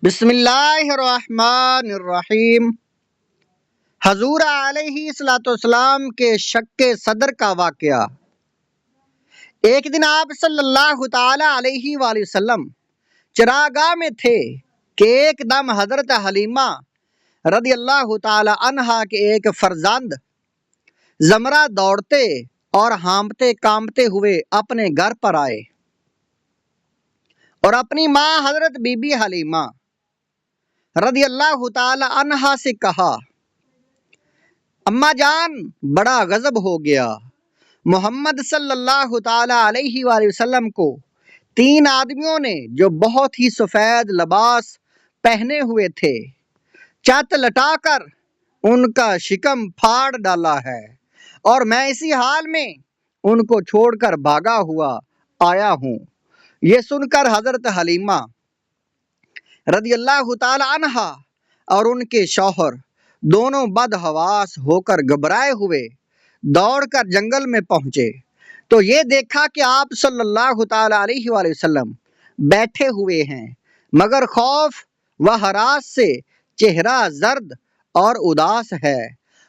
بسم اللہ الرحمن الرحیم۔ حضور علیہ الصلوۃ والسلام کے شق صدر کا واقعہ۔ ایک دن آپ صلی اللہ تعالی علیہ وآلہ وسلم چراگاہ میں تھے کہ ایک دم حضرت حلیمہ رضی اللہ تعالی عنہا کے ایک فرزند زمرہ دوڑتے اور ہانپتے کانپتے ہوئے اپنے گھر پر آئے اور اپنی ماں حضرت بی بی حلیمہ رضی اللہ تعالی عنہا سے کہا، اماں جان، بڑا غضب ہو گیا۔ محمد صلی اللہ تعالی علیہ وآلہ وسلم کو 3 آدمیوں نے جو بہت ہی سفید لباس پہنے ہوئے تھے چت لٹا کر ان کا شکم پھاڑ ڈالا ہے، اور میں اسی حال میں ان کو چھوڑ کر بھاگا ہوا آیا ہوں۔ یہ سن کر حضرت حلیمہ رضی اللہ تعالی عنہا اور ان کے شوہر دونوں بدحواس ہو کر گھبرائے ہوئے دوڑ کر جنگل میں پہنچے تو یہ دیکھا کہ آپ صلی اللہ تعالی علیہ وآلہ وسلم بیٹھے ہوئے ہیں، مگر خوف و ہراس سے چہرہ زرد اور اداس ہے۔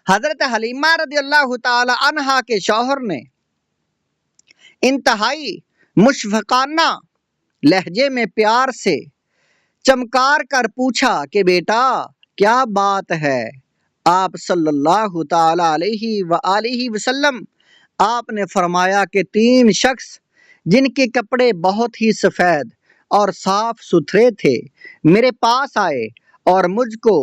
حضرت حلیمہ رضی اللہ تعالی عنہا کے شوہر نے انتہائی مشفقانہ لہجے میں پیار سے چمکار کر پوچھا کہ بیٹا کیا بات ہے؟ آپ صلی اللہ تعالی علیہ وآلہ وسلم آپ نے فرمایا کہ 3 شخص جن کے کپڑے بہت ہی سفید اور صاف ستھرے تھے میرے پاس آئے اور مجھ کو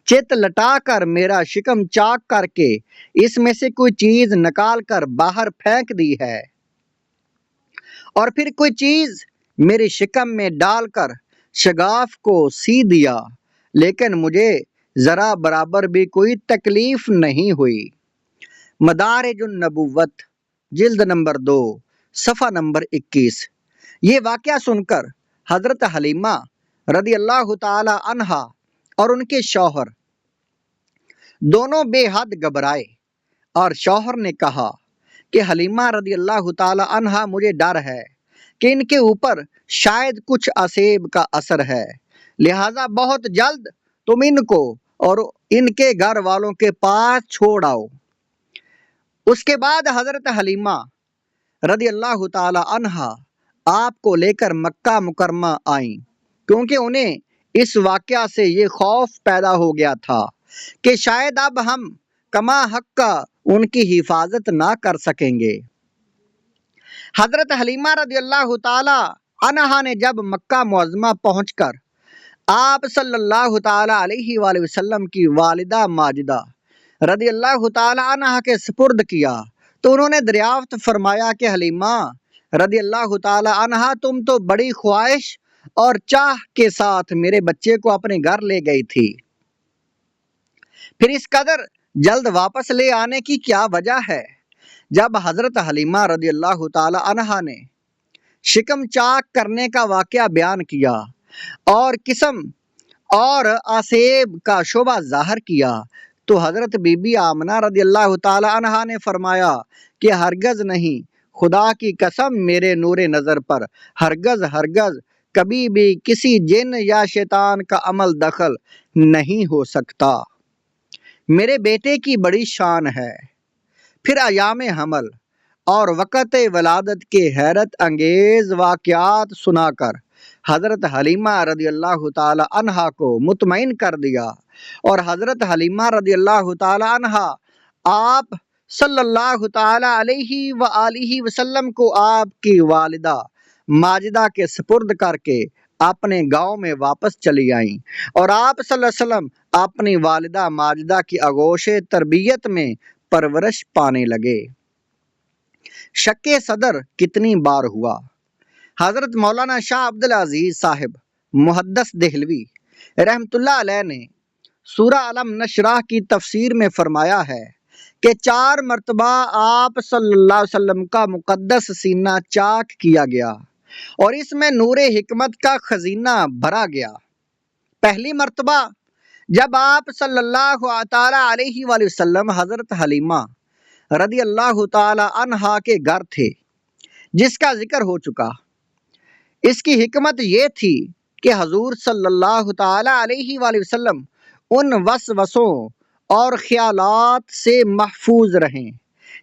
چت لٹا کر میرا شکم چاک کر کے اس میں سے کوئی چیز نکال کر باہر پھینک دی ہے، اور پھر کوئی چیز میرے شکم میں ڈال کر شگاف کو سی دیا، لیکن مجھے ذرا برابر بھی کوئی تکلیف نہیں ہوئی۔ مدارج النبوت جلد نمبر 2 صفحہ نمبر 21۔ یہ واقعہ سن کر حضرت حلیمہ رضی اللہ تعالی عنہا اور ان کے شوہر دونوں بے حد گھبرائے، اور شوہر نے کہا کہ حلیمہ رضی اللہ تعالی عنہا، مجھے ڈر ہے کہ ان کے اوپر شاید کچھ عصیب کا اثر ہے، لہذا بہت جلد تم ان کو اور ان کے گھر والوں کے پاس چھوڑ آؤ۔ اس کے بعد حضرت حلیمہ رضی اللہ تعالی عنہا آپ کو لے کر مکہ مکرمہ آئیں، کیونکہ انہیں اس واقعہ سے یہ خوف پیدا ہو گیا تھا کہ شاید اب ہم کما حق کا ان کی حفاظت نہ کر سکیں گے۔ حضرت حلیمہ رضی اللہ تعالی عنہا نے جب مکہ معظمہ پہنچ کر آپ صلی اللہ تعالی علیہ وآلہ وسلم کی والدہ ماجدہ رضی اللہ تعالی عنہا کے سپرد کیا تو انہوں نے دریافت فرمایا کہ حلیمہ رضی اللہ تعالی عنہا، تم تو بڑی خواہش اور چاہ کے ساتھ میرے بچے کو اپنے گھر لے گئی تھی، پھر اس قدر جلد واپس لے آنے کی کیا وجہ ہے؟ جب حضرت حلیمہ رضی اللہ تعالی عنہا نے شکم چاک کرنے کا واقعہ بیان کیا اور قسم اور آسیب کا شبہ ظاہر کیا تو حضرت بی بی آمنہ رضی اللہ تعالی عنہا نے فرمایا کہ ہرگز نہیں، خدا کی قسم، میرے نور نظر پر ہرگز کبھی بھی کسی جن یا شیطان کا عمل دخل نہیں ہو سکتا۔ میرے بیٹے کی بڑی شان ہے۔ پھر ایام حمل اور وقت ولادت کے حیرت انگیز واقعات سنا کر حضرت حلیمہ رضی اللہ تعالی عنہا کو مطمئن کر دیا، اور حضرت حلیمہ رضی اللہ تعالی عنہا آپ صلی اللہ تعالی علیہ وآلہ وسلم کو آپ کی والدہ ماجدہ کے سپرد کر کے اپنے گاؤں میں واپس چلی آئیں، اور آپ صلی اللہ علیہ وسلم اپنی والدہ ماجدہ کی آغوش تربیت میں پرورش پانے لگے۔ شق صدر کتنی بار ہوا؟ حضرت مولانا شاہ عبد العزیز صاحب محدث دہلوی رحمت اللہ علیہ نے سورہ علم نشرح کی تفسیر میں فرمایا ہے کہ 4 مرتبہ آپ صلی اللہ علیہ وسلم کا مقدس سینہ چاک کیا گیا اور اس میں نور حکمت کا خزینہ بھرا گیا۔ پہلی مرتبہ جب آپ صلی اللہ تعالی علیہ وآلہ وسلم حضرت حلیمہ رضی اللہ تعالی عنہا کے گھر تھے، جس کا ذکر ہو چکا۔ اس کی حکمت یہ تھی کہ حضور صلی اللہ تعالی علیہ وآلہ وسلم ان وسوسوں اور خیالات سے محفوظ رہیں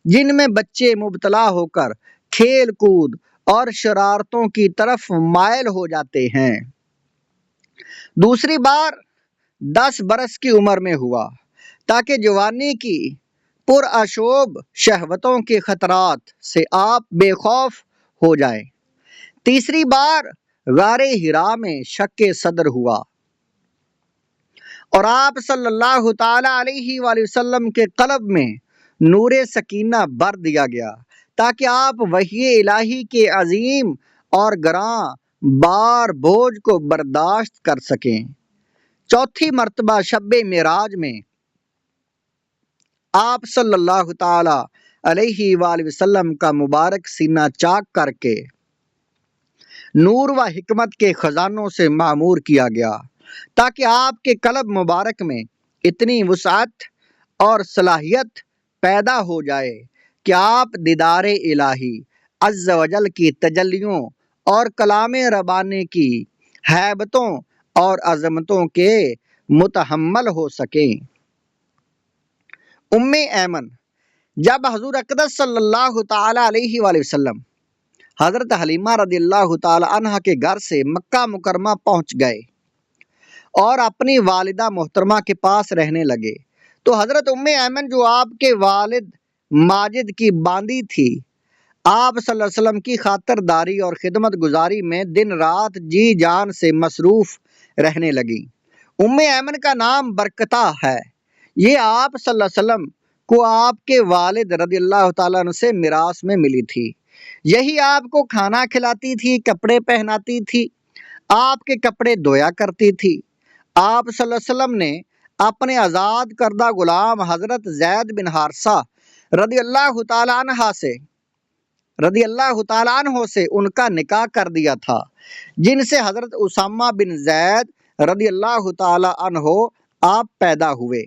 جن میں بچے مبتلا ہو کر کھیل کود اور شرارتوں کی طرف مائل ہو جاتے ہیں۔ دوسری بار 10 برس کی عمر میں ہوا تاکہ جوانی کی پرآشوب شہوتوں کے خطرات سے آپ بے خوف ہو جائیں۔ تیسری بار غار حرا میں شک صدر ہوا اور آپ صلی اللہ تعالی علیہ وآلہ وسلم کے قلب میں نور سکینہ بر دیا گیا تاکہ آپ وحی الہی کے عظیم اور گراں بار بوجھ کو برداشت کر سکیں۔ چوتھی مرتبہ شب معراج میں آپ صلی اللہ تعالی علیہ وآلہ وسلم کا مبارک سینہ چاک کر کے نور و حکمت کے خزانوں سے معمور کیا گیا تاکہ آپ کے قلب مبارک میں اتنی وسعت اور صلاحیت پیدا ہو جائے کہ آپ دیدار الہی عز و جل کی تجلیوں اور کلام ربانی کی ہیبتوں اور عظمتوں کے متحمل ہو سکیں۔ ام ایمن جب حضور اقدس صلی اللہ تعالی علیہ وآلہ وسلم حضرت حلیمہ رضی اللہ تعالی عنہ کے گھر سے مکہ مکرمہ پہنچ گئے اور اپنی والدہ محترمہ کے پاس رہنے لگے تو حضرت ام ایمن جو آپ کے والد ماجد کی باندی تھی، آپ صلی اللہ علیہ وسلم کی خاطر داری اور خدمت گزاری میں دن رات جی جان سے مصروف رہنے لگی۔ ام ایمن کا نام برکتہ ہے۔ یہ آپ صلی اللہ علیہ وسلم کو آپ کے والد رضی اللہ تعالیٰ عنہ سے میراث میں ملی تھی۔ یہی آپ کو کھانا کھلاتی تھی، کپڑے پہناتی تھی، آپ کے کپڑے دھویا کرتی تھی۔ آپ صلی اللہ علیہ وسلم نے اپنے آزاد کردہ غلام حضرت زید بن حارثہ رضی اللہ تعالیٰ عنہ سے ان کا نکاح کر دیا تھا، جن سے حضرت اسامہ بن زید رضی اللہ تعالیٰ عنہ آپ پیدا ہوئے۔